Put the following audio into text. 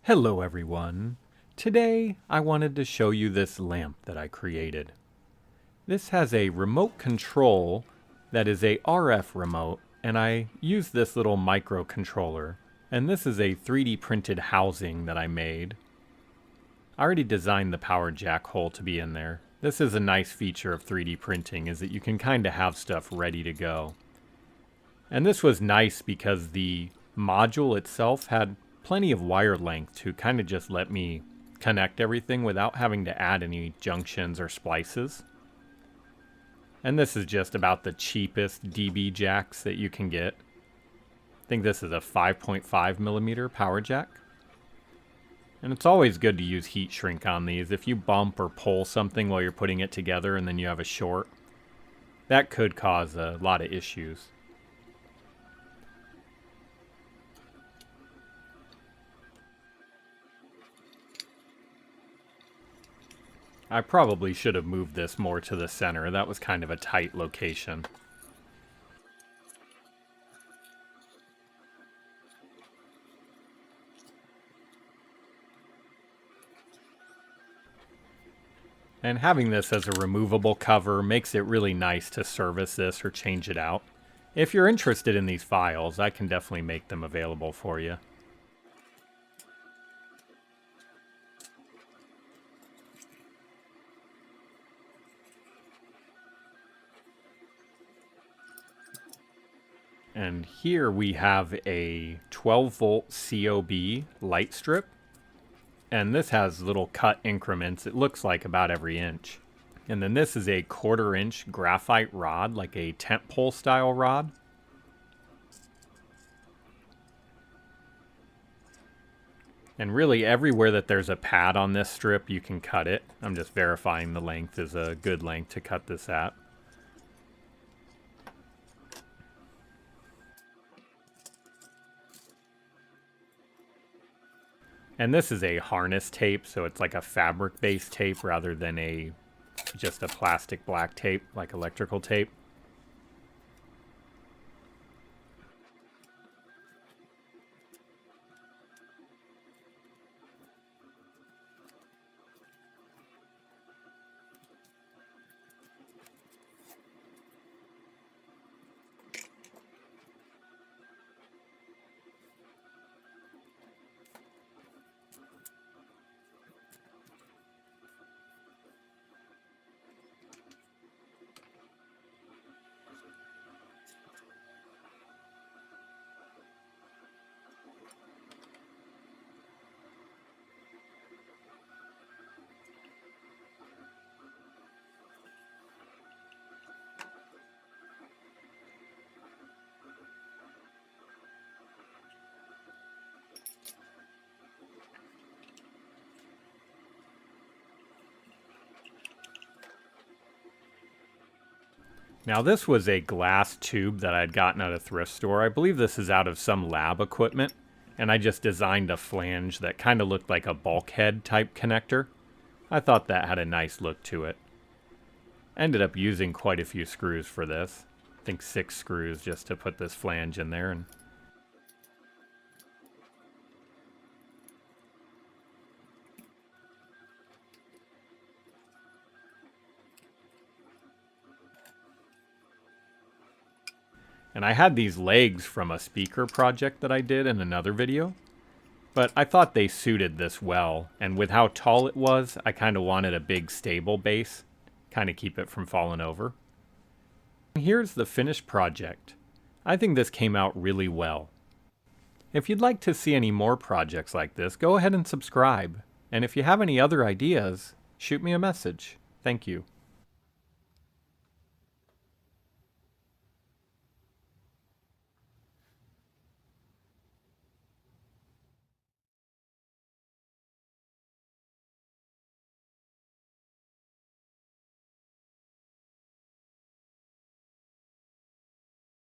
Hello everyone. Today I wanted to show you this lamp that I created. This has a remote control that is a RF remote, and I use this little microcontroller. And this is a 3D printed housing that I made. I already designed the power jack hole to be in there. This is a nice feature of 3D printing, is that you can kind of have stuff ready to go. And this was nice because the module itself had plenty of wire length to kind of just let me connect everything without having to add any junctions or splices. And this is just about the cheapest DB jacks that you can get. I think this is a 5.5 millimeter power jack. And it's always good to use heat shrink on these. If you bump or pull something while you're putting it together and then you have a short, that could cause a lot of issues. I probably should have moved this more to the center. That was kind of a tight location. And having this as a removable cover makes it really nice to service this or change it out. If you're interested in these files, I can definitely make them available for you. And here we have a 12 volt COB light strip. And this has little cut increments. It looks like about every inch. And then this is a 1/4 inch graphite rod, like a tent pole style rod. And really everywhere that there's a pad on this strip, you can cut it. I'm just verifying the length is a good length to cut this at. And this is a harness tape, so it's like a fabric-based tape rather than just a plastic black tape, like electrical tape. Now this was a glass tube that I'd gotten at a thrift store. I believe this is out of some lab equipment, and I just designed a flange that kind of looked like a bulkhead type connector. I thought that had a nice look to it. Ended up using quite a few screws for this. I think 6 screws just to put this flange in there. And I had these legs from a speaker project that I did in another video. But I thought they suited this well, and with how tall it was, I kind of wanted a big stable base, kind of keep it from falling over. Here's the finished project. I think this came out really well. If you'd like to see any more projects like this, go ahead and subscribe. And if you have any other ideas, shoot me a message. Thank you.